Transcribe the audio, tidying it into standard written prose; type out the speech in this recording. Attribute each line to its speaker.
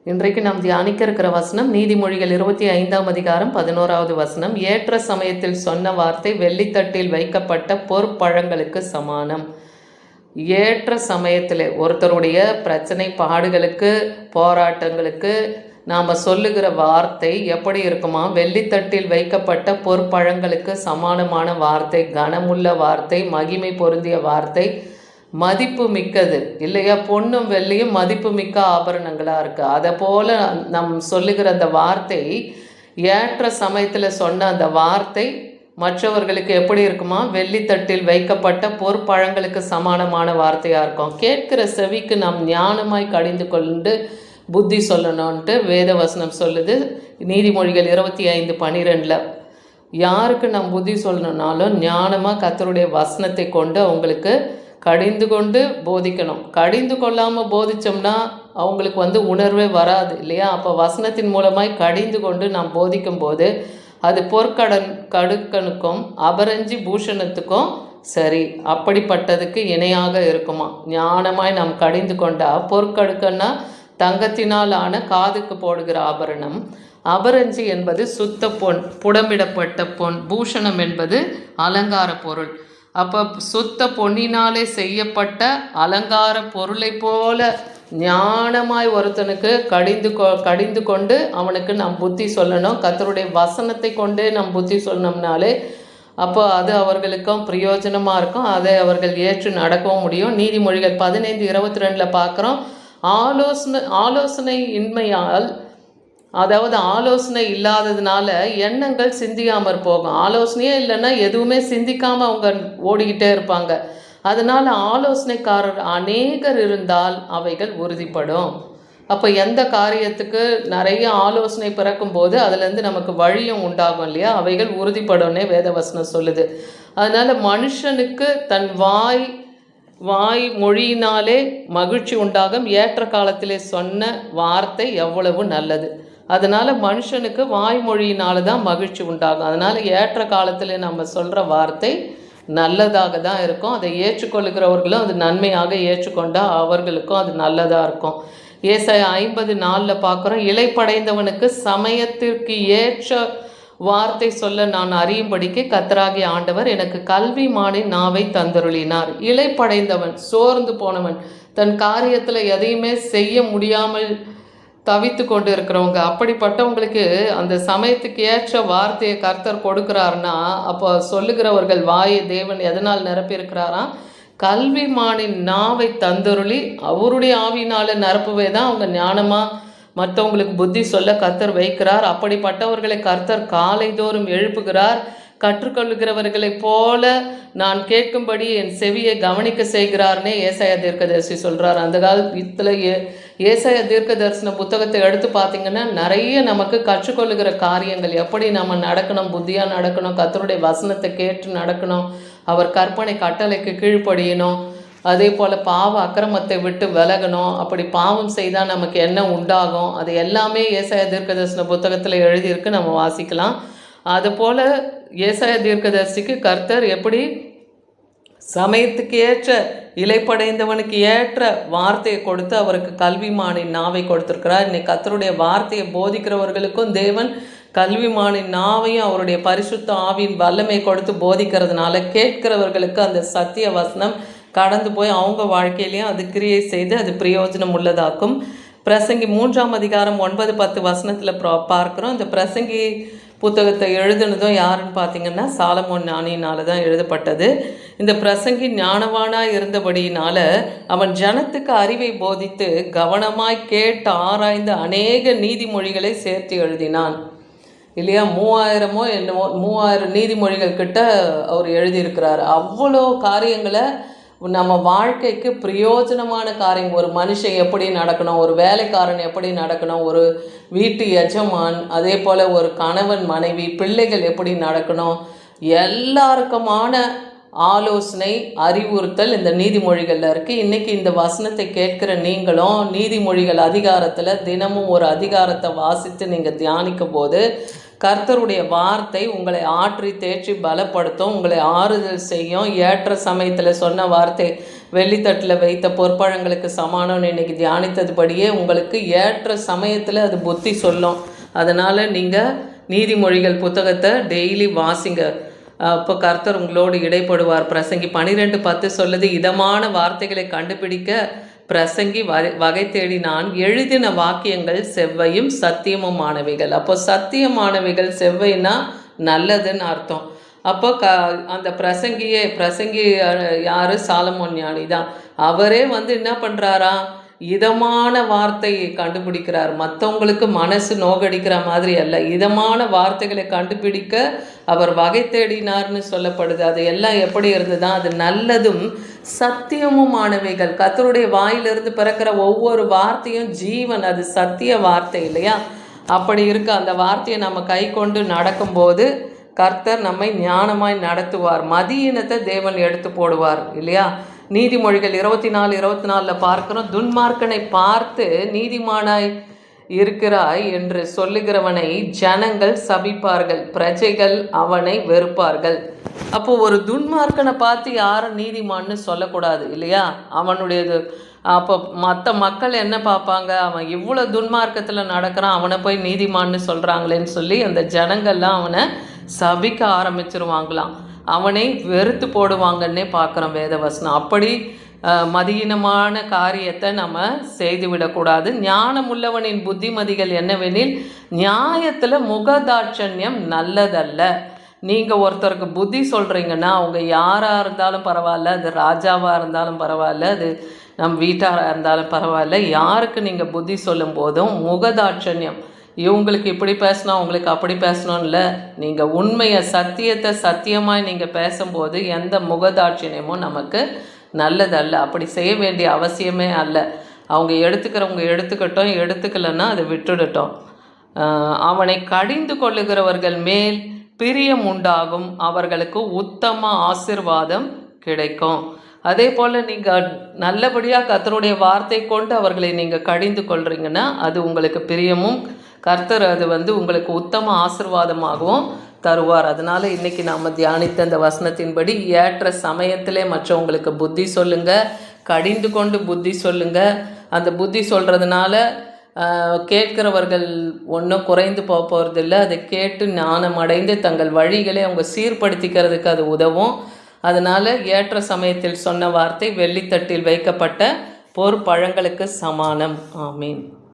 Speaker 1: இன்றைக்கு நாம் தியானிக்க இருக்கிற வசனம் நீதிமொழிகள் 25ஆம் அதிகாரம் 11வது வசனம். ஏற்ற சமயத்தில் சொன்ன வார்த்தை வெள்ளித்தட்டில் வைக்கப்பட்ட பொற்பழங்களுக்கு சமானம். ஏற்ற சமயத்தில் ஒருத்தருடைய பிரச்சனை பாடுகளுக்கு போராட்டங்களுக்கு நாம் சொல்லுகிற வார்த்தை எப்படி இருக்குமா? வெள்ளித்தட்டில் வைக்கப்பட்ட பொற்பழங்களுக்கு சமானமான வார்த்தை, கனமுள்ள வார்த்தை, மகிமை பொருந்திய வார்த்தை, மதிப்பு மிக்கது இல்லையா? பொண்ணும் வெள்ளியும் மதிப்பு மிக்க ஆபரணங்களாக இருக்குது. அதை போல் நம் சொல்லுகிற அந்த வார்த்தை, ஏற்ற சமயத்தில் சொன்ன அந்த வார்த்தை மற்றவர்களுக்கு எப்படி இருக்குமா? வெள்ளித்தட்டில் வைக்கப்பட்ட பொற்பழங்களுக்கு சமானமான வார்த்தையாக இருக்கும். கேட்கிற செவிக்கு நாம் ஞானமாய் கடிந்து கொண்டு புத்தி சொல்லணும்ன்ட்டு வேதவசனம் சொல்லுது. நீதிமொழிகள் 25:12 யாருக்கு நாம் புத்தி சொல்லணுன்னாலும் ஞானமாக கர்த்தருடைய வசனத்தை கொண்டு அவங்களுக்கு கடிந்து கொண்டு போதிக்கணும். கடிந்து கொள்ளாமல் போதித்தோம்னா அவங்களுக்கு உணர்வே வராது இல்லையா? அப்போ வசனத்தின் மூலமாய் கடிந்து கொண்டு நாம் போதிக்கும் போது அது கடுக்கனுக்கும் அபரஞ்சி பூஷணத்துக்கும் சரி, அப்படிப்பட்டதுக்கு இணையாக இருக்குமா? ஞானமாய் நாம் கடிந்து கொண்டா, பொற்கடுக்கன்னா தங்கத்தினால் ஆன காதுக்கு போடுகிற ஆபரணம், அபரஞ்சி என்பது சுத்த பொன், புடமிடப்பட்ட பொன், பூஷணம் என்பது அலங்கார பொருள். அப்போ சுத்த பொன்னினாலே செய்யப்பட்ட அலங்கார பொருளை போல ஞானமாய் ஒருத்தனுக்கு கடிந்து கொண்டு அவனுக்கு நாம் புத்தி சொல்லணும். கர்த்தருடைய வசனத்தை கொண்டு நாம் புத்தி சொன்னோம்னாலே அப்போ அது அவர்களுக்கும் பிரயோஜனமாக இருக்கும். அதை அவர்கள் ஏற்று நடக்கவும் முடியும். நீதிமொழிகள் 15:22 பார்க்குறோம். ஆலோசனை இன்மையால், அதாவது ஆலோசனை இல்லாததுனால எண்ணங்கள் சிந்தியாமற் போகும். ஆலோசனையே இல்லைன்னா எதுவுமே சிந்திக்காமல் அவங்க ஓடிக்கிட்டே இருப்பாங்க. அதனால் ஆலோசனைக்காரர் அநேகர் இருந்தால் அவைகள் உறுதிப்படும். அப்போ எந்த காரியத்துக்கு நிறைய ஆலோசனை பிறக்கும்போது அதுலேருந்து நமக்கு வழியும் உண்டாகும் இல்லையா? அவைகள் உறுதிப்படும்னே வேதவசனம் சொல்லுது. அதனால் மனுஷனுக்கு தன் வாய் மொழியினாலே மகிழ்ச்சி உண்டாகும். ஏற்ற காலத்திலே சொன்ன வார்த்தை எவ்வளவு நல்லது. அதனால் மனுஷனுக்கு வாய்மொழியினால தான் மகிழ்ச்சி உண்டாகும். அதனால் ஏற்ற காலத்தில் நம்ம சொல்கிற வார்த்தை நல்லதாக தான் இருக்கும். அதை ஏற்றுக்கொள்கிறவர்களும் அது நன்மையாக ஏற்றுக்கொண்டால் அவர்களுக்கும் அது நல்லதாக இருக்கும். ஏசாயா 50:4 பார்க்குறோம். இளைப்படைந்தவனுக்கு சமயத்திற்கு ஏற்ற வார்த்தை சொல்ல நான் அறியும்படிக்கு கர்த்தராகிய ஆண்டவர் எனக்கு கல்விமானின் நாவை தந்தருளினார். இளைப்படைந்தவன், சோர்ந்து போனவன், தன் காரியத்தில் எதையுமே செய்ய முடியாமல் தவித்து கொண்டு இருக்கிறவங்க, அப்படிப்பட்டவங்களுக்கு அந்த சமயத்துக்கு ஏற்ற வார்த்தையை கர்த்தர் கொடுக்குறாருன்னா அப்போ சொல்லுகிறவர்கள் வாயை தேவன் எதனால் நிரப்பியிருக்கிறாராம்? கல்விமானின் நாவை தந்தருளி அவருடைய ஆவியினால் நிரப்புவே தான் அவங்க ஞானமாக மற்றவங்களுக்கு புத்தி சொல்ல கர்த்தர் வைக்கிறார். அப்படிப்பட்டவர்களை கர்த்தர் காலைதோறும் எழுப்புகிறார். கற்றுக்கொள்ளுகிறவர்களைப் போல நான் கேட்கும்படி என் செவியை கவனிக்க செய்கிறார்னே ஏசாயா தீர்க்கதரிசி சொல்கிறார். அந்த காலத்தில் ஏசாயா தீர்க்க தரிசன புத்தகத்தை எடுத்து பார்த்திங்கன்னா நிறைய நமக்கு கற்றுக்கொள்ளுகிற காரியங்கள், எப்படி நம்ம நடக்கணும், புத்தியாக நடக்கணும், கர்த்தருடைய வசனத்தை கேட்டு நடக்கணும், அவர் கற்பனை கட்டளைக்கு கீழ்ப்படியணும், அதே போல் பாவ அக்கிரமத்தை விட்டு விலகணும், அப்படி பாவம் செய்தால் நமக்கு என்ன உண்டாகும், அது எல்லாமே ஏசாயா தீர்க்க தரிசன புத்தகத்தில் எழுதியிருக்கு, நம்ம வாசிக்கலாம். அதுபோல் ஏசாயா தீர்க்கதரிசிக்கு கர்த்தர் எப்படி சமயத்துக்கு ஏற்ற இளைப்படைந்தவனுக்கு ஏற்ற வார்த்தையை கொடுத்து அவருக்கு கல்விமானின் நாவை கொடுத்துருக்கிறார். இன்னைக்கு கர்த்தருடைய வார்த்தையை போதிக்கிறவர்களுக்கும் தேவன் கல்விமானின் நாவையும் அவருடைய பரிசுத்த ஆவியின் வல்லமை கொடுத்து போதிக்கிறதுனால கேட்கிறவர்களுக்கு அந்த சத்திய வசனம் கடந்து போய் அவங்க வாழ்க்கையிலையும் அது கிரியை செய்து அது பிரயோஜனம் உள்ளதாக்கும். பிரசங்கி 3ஆம் அதிகாரம் 9-10 வசனத்தில் பார்க்குறோம். இந்த பிரசங்கி புத்தகத்தை எழுதுனதும் யாருன்னு பார்த்தீங்கன்னா சாலமோன் ஞானியினால தான் எழுதப்பட்டது. இந்த பிரசங்கி ஞானவானாய் இருந்தபடியினால அவன் ஜனத்துக்கு அறிவை போதித்து கவனமாய் கேட்டு ஆராய்ந்து அநேக நீதிமொழிகளை சேர்த்து எழுதினான் இல்லையா? 3000 நீதிமொழிகள் கிட்ட அவர் எழுதியிருக்கிறார். அவ்வளோ காரியங்களை நம்ம வாழ்க்கைக்கு பிரயோஜனமான காரியம், ஒரு மனுஷன் எப்படி நடக்கணும், ஒரு வேலைக்காரன் எப்படி நடக்கணும், ஒரு வீட்டு எஜமான், அதே போல் ஒரு கணவன் மனைவி பிள்ளைகள் எப்படி நடக்கணும், எல்லாருக்குமான ஆலோசனை அறிவுறுத்தல் இந்த நீதிமொழிகளில் இருக்குது. இன்றைக்கி இந்த வசனத்தை கேட்கிற நீங்களும் நீதிமொழிகள் அதிகாரத்தில் தினமும் ஒரு அதிகாரத்தை வாசித்து நீங்கள் தியானிக்கும் போது கர்த்தருடைய வார்த்தை உங்களை ஆற்றி தேற்றி பலப்படுத்தும், உங்களை ஆறுதல் செய்யும். ஏற்ற சமயத்தில் சொன்ன வார்த்தை வெள்ளித்தட்டில் வைத்த பொற்பழங்களுக்கு சமானம்னு இன்னைக்கு தியானித்ததுபடியே உங்களுக்கு ஏற்ற சமயத்தில் அது புத்தி சொல்லும். அதனால் நீங்கள் நீதிமொழிகள் புத்தகத்தை டெய்லி வாசிங்க. அப்போ கர்த்தர் உங்களோடு இடைப்படுவார். பிரசங்கி 12:10 சொல்லுது, இதமான வார்த்தைகளை கண்டுபிடிக்க பிரசங்கி வகை தேடினான், எழுதின வாக்கியங்கள் செவ்வையும் சத்தியமுமானவைகள். அப்போ சத்தியமானவைகள் செவ்வைன்னா நல்லதுன்னு அர்த்தம். அப்போ அந்த பிரசங்கி யார்? சாலமோன் ஞானி தான். அவரே என்ன பண்ணுறாரா, இதமான வார்த்தையை கண்டுபிடிக்கிறார். மற்றவங்களுக்கு மனசு நோகடிக்கிற மாதிரி அல்ல, இதமான வார்த்தைகளை கண்டுபிடிக்க அவர் வகை தேடினார்னு சொல்லப்படுது. அது எல்லாம் எப்படி இருந்ததுன்னா, அது நல்லதும் சத்தியமுமானவைகள். கர்த்தருடைய வாயிலிருந்து பிறக்கிற ஒவ்வொரு வார்த்தையும் ஜீவன், அது சத்திய வார்த்தை இல்லையா? அப்படி இருக்க அந்த வார்த்தையை நம்ம கை கொண்டு நடக்கும்போது கர்த்தர் நம்மை ஞானமாய் நடத்துவார். மதியினத்தை தேவன் எடுத்து போடுவார் இல்லையா? நீதிமொழிகள் 24:24 பார்க்கிறோம், துன்மார்க்கனை பார்த்து நீதிமானாய் இருக்கிறாய் என்று சொல்லுகிறவனை ஜனங்கள் சபிப்பார்கள், பிரஜைகள் அவனை வெறுப்பார்கள். அப்போ ஒரு துன்மார்க்கனை பார்த்து யாரும் நீதிமான்னு சொல்லக்கூடாது இல்லையா? அவனுடையது. அப்போ மற்ற மக்கள் என்ன பார்ப்பாங்க, அவன் இவ்வளோ துன்மார்க்கத்தில் நடக்கிறான், அவனை போய் நீதிமான்னு சொல்கிறாங்களேன்னு சொல்லி அந்த ஜனங்கள்லாம் அவனை சபிக்க ஆரம்பிச்சிருவாங்களாம், அவனை வெறுத்து போடுவாங்கன்னே பார்க்குறோம் வேதவசனம். அப்படி மதியினமான காரியத்தை நம்ம செய்துவிடக்கூடாது. ஞானமுள்ளவனின் புத்திமதிகள் என்னவெனில், நியாயத்தில் முகதாட்சண்யம் நல்லதல்ல. நீங்கள் ஒருத்தருக்கு புத்தி சொல்கிறீங்கன்னா, அவங்க யாராக இருந்தாலும் பரவாயில்ல, அது ராஜாவாக இருந்தாலும் பரவாயில்ல, அது நம் வீட்டாராக இருந்தாலும் பரவாயில்ல, யாருக்கு நீங்கள் புத்தி சொல்லும் போதும் முகதாட்சண்யம், இவங்களுக்கு இப்படி பேசணும் அவங்களுக்கு அப்படி பேசணும் இல்லை, நீங்கள் உண்மையை சத்தியத்தை சத்தியமாய் நீங்கள் பேசும்போது எந்த முகதாட்சியமும் நமக்கு நல்லதல்ல. அப்படி செய்ய வேண்டிய அவசியமே அல்ல. அவங்க எடுத்துக்கிறவங்க எடுத்துக்கட்டும், எடுத்துக்கலைன்னா அதை விட்டுடட்டும். அவனை கடிந்து கொள்ளுகிறவர்கள் மேல் பிரியம் உண்டாகும், அவர்களுக்கு உத்தம ஆசீர்வாதம் கிடைக்கும். அதே போல் நீங்கள் நல்லபடியாக கர்த்தருடைய வார்த்தை கொண்டு அவர்களை நீங்கள் கடிந்து கொள்கிறீங்கன்னா அது உங்களுக்கு பிரியமும், கர்த்தர் அது உங்களுக்கு உத்தம ஆசீர்வாதமாகவும் தருவார். அதனால் இன்றைக்கி நாம் தியானித்த அந்த வசனத்தின்படி ஏற்ற சமயத்திலே மற்றவங்களுக்கு புத்தி சொல்லுங்கள், கடிந்து கொண்டு புத்தி சொல்லுங்கள். அந்த புத்தி சொல்கிறதுனால கேட்கிறவர்கள் ஒன்றும் குறைந்து போகிறதில்ல, அதை கேட்டு ஞானம் அடைந்து தங்கள் வழிகளை அவங்க சீர்படுத்திக்கிறதுக்கு அது உதவும். அதனால் ஏற்ற சமயத்தில் சொன்ன வார்த்தை வெள்ளித்தட்டில் வைக்கப்பட்ட பொற்பழங்களுக்கு சமானம். ஆமீன்.